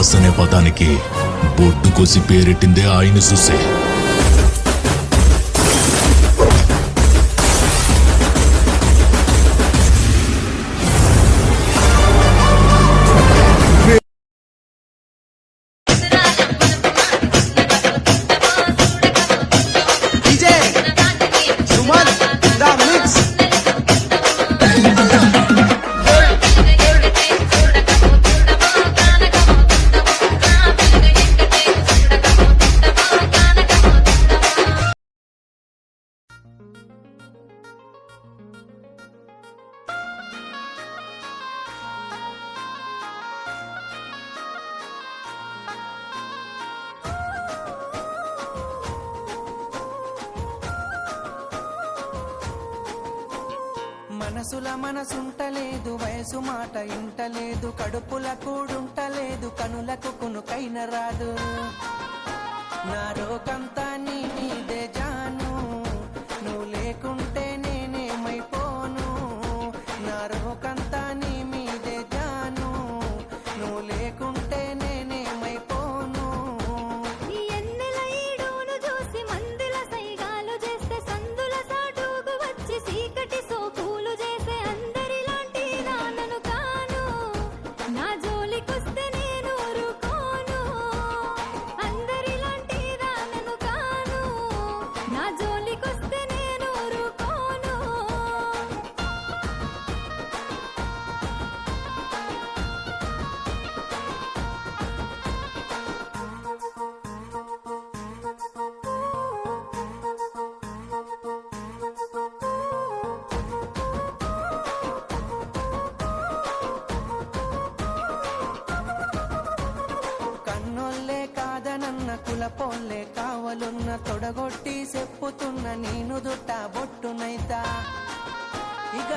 Boss అనే పదానికి బొడ్డు కోసి పేరెట్టిందే ఆయన చూసే. మనసుల మనసుంటలేదు, వయసు మాట ఇంటలేదు, కడుపుల కూడుంటలేదు, కనులకు కునుకైన రాదు. నా రోకంతా నీ మీదే జాను, నువ్వు లేకుంటే నేనేమైపోను. నా రోకంతా నీ మీదే జాను, నువ్వు లేకుంటే నేనేమైపోను. ఎన్నెల ఈడును చూసి మందుల సైగాలు చేస్తే సందుల సాటుకు వచ్చి సీకటి సోకులు చేసే అందరిలాంటి నాన్నను కాను. నా జోలికొస్తే నేను ఊరుకోను. అందరిలాంటి నాన్నను కాను. నా జోలికొస్తే నేను ఊరుకోను. కన్నోళ్ళే కాదనన్న కులపోళ్ళే కావలున్న తొడగొట్టి చెప్పుతున్న నేను దుట్ట బొట్టునైతా. ఇక